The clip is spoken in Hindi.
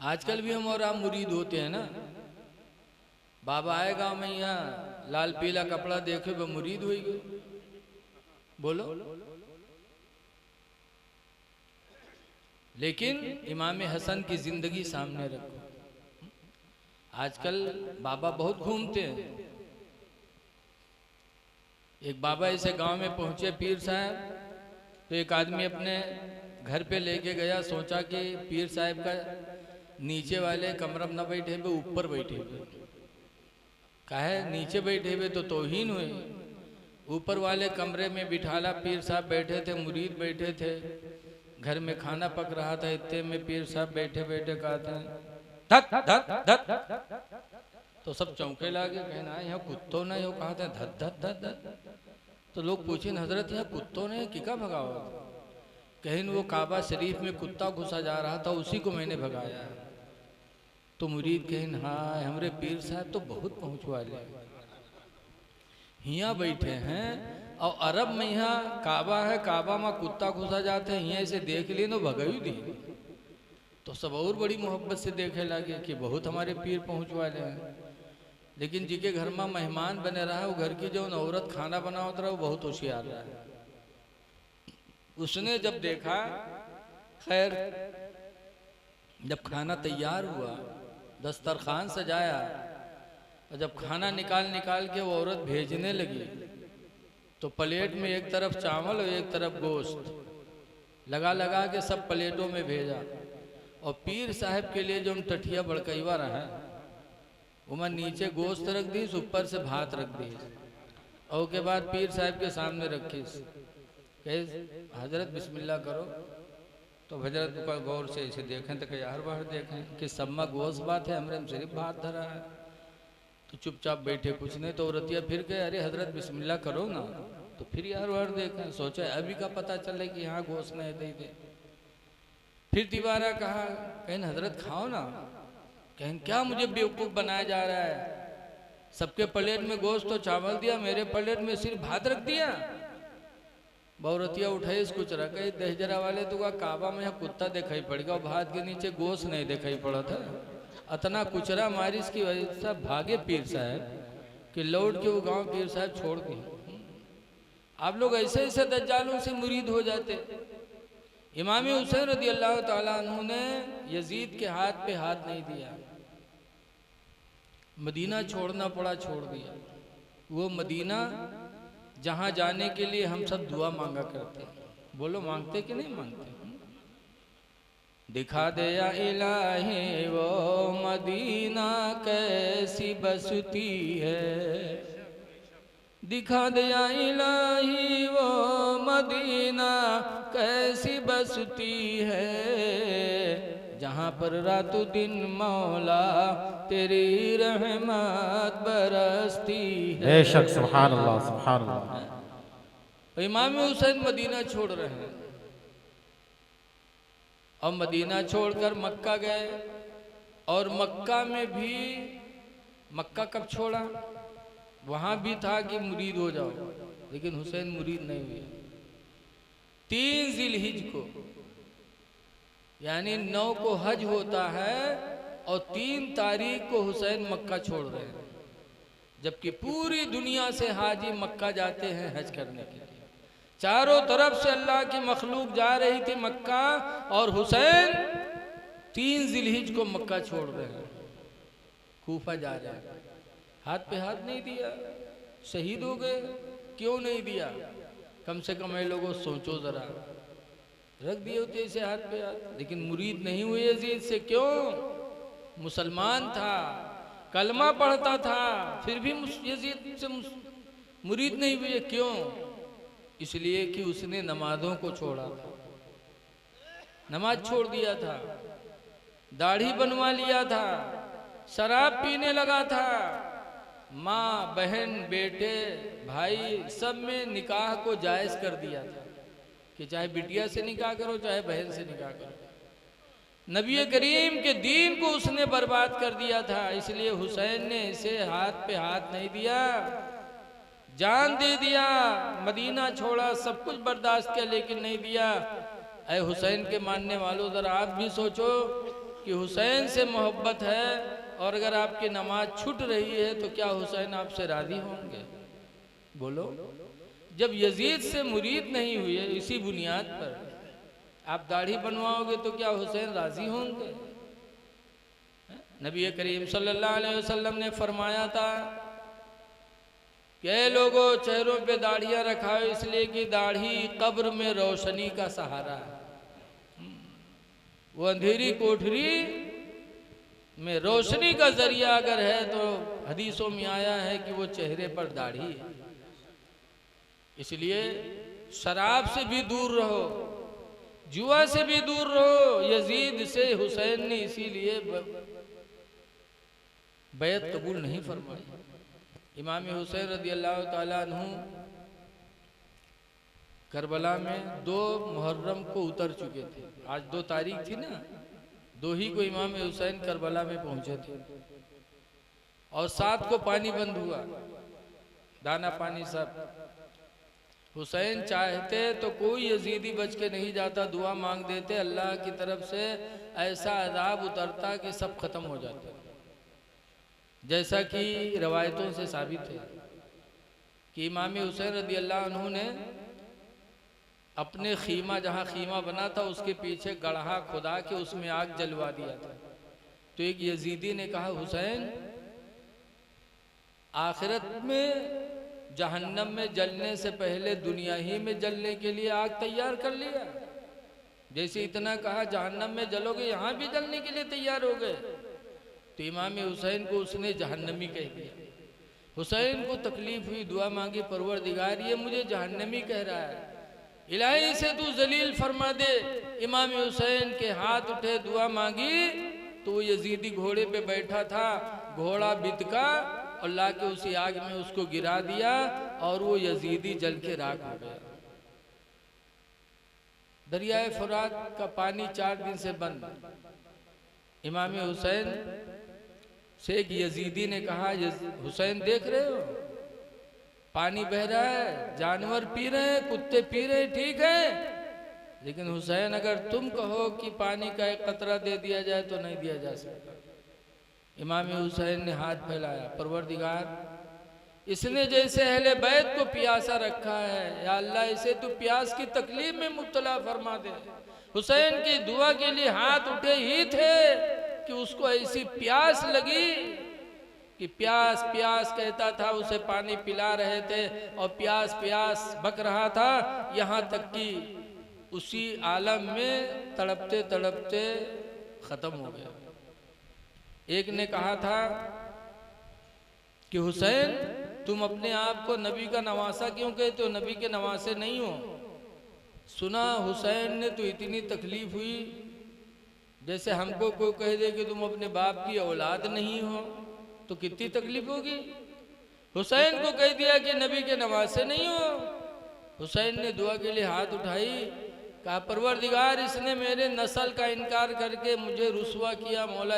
आजकल भी हम और आप मुरीद होते हैं ना। बाबा आए गाँव में, यहाँ लाल पीला कपड़ा देखे वो मुरीद हुई गए। बोलो। लेकिन इमाम हसन की जिंदगी सामने रखो। आजकल बाबा बहुत घूमते हैं। एक बाबा ऐसे गांव में पहुंचे पीर साहब, तो एक आदमी अपने घर पे लेके गया, सोचा कि पीर साहब का नीचे वाले कमरे में न बैठे हुए ऊपर बैठे हुए। काहे नीचे बैठे हुए तो तौहीन हुए। ऊपर वाले कमरे में बिठाला, पीर साहब बैठे थे, मुरीद बैठे थे, घर में खाना पक रहा था। इतने में पीर साहब बैठे बैठे कहते हैं धत धत धत। तो सब चौंके लागे, कहना यहाँ कुत्तों ने यो कहते हैं धत धत धत धत। तो लोग पूछे हजरत यहाँ कुत्तों ने किका भगाओ? कहीं वो काबा शरीफ में कुत्ता घुसा जा रहा था, उसी को मैंने भगाया। तो मुरीद कहें हाँ हमरे पीर साहब तो बहुत पहुँच वाले यहाँ बैठे हैं, और अरब में यहाँ काबा है, काबा में कुत्ता घुसा जाते हैं, यहाँ से देख लिए तो भगाई दी। तो सब और बड़ी मोहब्बत से देखे लगे कि बहुत हमारे पीर पहुँच वाले हैं। लेकिन जिके घर में मेहमान बने रहा, वो घर की जो औरत खाना बनावत रहा, वो बहुत होशियार रहा। उसने जब देखा, खैर जब खाना तैयार हुआ, दस्तरखान सजाया, और जब खाना निकाल निकाल के वो औरत भेजने लगी, तो प्लेट में एक तरफ चावल और एक तरफ गोश्त लगा लगा के सब प्लेटों में भेजा। और पीर साहब के लिए जो हम टठिया बड़कैवा रहा, उमर नीचे गोश्त रख दी, ऊपर से भात रख दी, और के बाद पीर साहब के सामने रखी। कहे हजरत बिस्मिल्लाह करो। तो हजरत का गौर से इसे देखें तो कहीं हर बार देखें कि सब में गोश्त बात है, हमरे में सिर्फ भात धरा है। तो चुपचाप बैठे, कुछ नहीं। तो औरतिया फिर कहे अरे हजरत बिस्मिल्लाह करो ना। तो फिर यार बार देखें, सोचा अभी का पता चले कि यहाँ गोश्त नहीं दे दे। फिर दोबारा कहा, कहीं हजरत खाओ ना। कहें क्या मुझे बेवकूफ़ बनाया जा रहा है? सबके प्लेट में गोश्त तो चावल दिया, मेरे प्लेट में सिर्फ भात रख दिया। बहुरतिया उठाई, कुछ रखे दहजरा वाले तो का काबा में यहाँ कुत्ता दिखाई पड़ेगा, और भात के नीचे गोश्त नहीं दिखाई पड़ा था। अतना कुचरा मारी, इसकी वजह से भागे पीर साहब कि लौट के वो गांव पीर साहब छोड़ दिए। आप लोग ऐसे ऐसे दज्जालों से मुरीद हो जाते। इमाम हुसैन रज़ी अल्लाह ताला अन्हु ने यजीद के हाथ पे हाथ नहीं दिया, मदीना छोड़ना पड़ा, छोड़ दिया। वो मदीना जहाँ जाने के लिए हम सब दुआ मांगा करते। बोलो मांगते कि नहीं मांगते? दिखा दे या इलाही वो मदीना कैसी बसती है, दिखा दे या इलाही वो मदीना कैसी बसती है, जहाँ पर रातों दिन मौला तेरी रहमत बरसती है। बेशक सुभान अल्लाह सुभान अल्लाह। इमाम हुसैन मदीना छोड़ रहे हैं, और मदीना छोड़कर मक्का गए। और मक्का में भी, मक्का कब छोड़ा? वहां भी था कि मुरीद हो जाओ, लेकिन हुसैन मुरीद नहीं हुए। 3 जिलहिज को, यानी 9 को हज होता है, और 3 तारीख को हुसैन मक्का छोड़ रहे हैं। जबकि पूरी दुनिया से हाजी मक्का जाते हैं हज करने के लिए। चारों तरफ से अल्लाह की मखलूक जा रही थी मक्का, और हुसैन 3 जिलहिज को मक्का छोड़ रहे हैं, कूफा जा रहे हैं। हाथ पे हाथ नहीं दिया, शहीद हो गए। क्यों नहीं दिया? कम से कम ये लोगों सोचो जरा, रख दिए होते इसे हाथ पे हाथ। लेकिन मुरीद नहीं हुए यजीद से। क्यों? मुसलमान था, कलमा पढ़ता था, फिर भी यजीद से मुरीद नहीं हुए। क्यों? इसलिए कि उसने नमाजों को छोड़ा था, नमाज छोड़ दिया था, दाढ़ी बनवा लिया था, शराब पीने लगा था। माँ बहन बेटे भाई सब में निकाह को जायज़ कर दिया था कि चाहे बिटिया से निकाह करो, चाहे बहन से निकाह करो। नबी करीम के दीन को उसने बर्बाद कर दिया था। इसलिए हुसैन ने इसे हाथ पे हाथ नहीं दिया, जान दे दिया, मदीना छोड़ा, सब कुछ बर्दाश्त किया, लेकिन नहीं दिया। ऐ हुसैन के मानने वालों, जरा आप भी सोचो कि हुसैन से मोहब्बत है और अगर आपकी नमाज छूट रही है तो क्या हुसैन आपसे राजी होंगे? बोलो। जब यजीद से मुरीद नहीं हुए इसी बुनियाद पर आप दाढ़ी बनवाओगे तो क्या हुसैन राजी होंगे? नबी करीम सल्लल्लाहु अलैहि वसल्लम ने फरमाया था कि ऐ लोगों, चेहरों पे दाढ़ियां रखाओ, इसलिए कि दाढ़ी कब्र में रोशनी का सहारा है। वो अंधेरी कोठरी में रोशनी का जरिया अगर है तो हदीसों में आया है कि वो चेहरे पर दाढ़ी है। इसलिए शराब से भी दूर रहो, जुआ से भी दूर रहो। यजीद से हुसैन ने इसीलिए बैत कबूल नहीं फरमाई। इमाम हुसैन रदी अल्लाह ताला अन्हु करबला में 2 मुहर्रम को उतर चुके थे। आज 2 तारीख थी ना, 2 ही को इमाम हुसैन करबला में पहुंचे थे और 7 को पानी बंद हुआ, दाना पानी सब। हुसैन चाहते तो कोई यजीदी बच के नहीं जाता, दुआ मांग देते, अल्लाह की तरफ से ऐसा अजाब उतरता कि सब खत्म हो जाते, जैसा कि रवायतों से साबित है कि इमाम हुसैन रदी अल्लाह अन्हु ने अपने खीमा, जहाँ खीमा बना था उसके पीछे गढ़ा खुदा के उसमें आग जलवा दिया था। तो एक यजीदी ने कहा, हुसैन आखिरत में जहन्नम में जलने से पहले दुनिया ही में जलने के लिए आग तैयार कर लिया। जैसे इतना कहा जहन्नम में जलोगे, यहाँ भी जलने के लिए तैयार हो गए। तो इमाम हुसैन को उसने जहन्नमी कह दिया। हुसैन को तकलीफ हुई, दुआ मांगी, परवरदिगार ये मुझे जहन्नमी कह रहा है, इलाही से तू जलील फरमा दे। इमाम हुसैन के हाथ उठे, दुआ मांगी तो वो यजीदी घोड़े पे बैठा था, घोड़ा बिदका और लाके उसी आग में उसको गिरा दिया और वो यजीदी जल के राख हो गया। दरियाए फुरात का पानी 4 दिन से बंद। इमाम हुसैन से एक यजीदी ने कहा, हुसैन देख रहे हो पानी बह रहा है, जानवर पी रहे हैं, कुत्ते पी रहे हैं, ठीक है, लेकिन हुसैन अगर तुम कहो कि पानी का एक कतरा दे दिया जाए तो नहीं दिया जा सकता। इमाम हुसैन ने हाथ फैलाया, परवरदिगार इसने जैसे अहले बैत को प्यासा रखा है, या अल्लाह इसे तू प्यास की तकलीफ में मुब्तला फरमा दे। हुसैन की दुआ के लिए हाथ उठे ही थे कि उसको ऐसी प्यास लगी कि प्यास प्यास कहता था, उसे पानी पिला रहे थे और प्यास प्यास बक रहा था, यहाँ तक कि उसी आलम में तड़पते तड़पते खत्म हो गया। एक ने कहा था कि हुसैन तुम अपने आप को नबी का नवासा क्यों कहते हो, नबी के नवासे नहीं हो। सुना हुसैन ने तो इतनी तकलीफ हुई जैसे हमको कोई कह दे कि तुम अपने बाप की औलाद नहीं हो, तो कितनी तकलीफ होगी। हुसैन को कह दिया कि नबी के नवासे नहीं हो। हुसैन ने दुआ के लिए हाथ उठाई, कहा परवरदिगार इसने मेरे नस्ल का इनकार करके मुझे रुसवा किया, मौला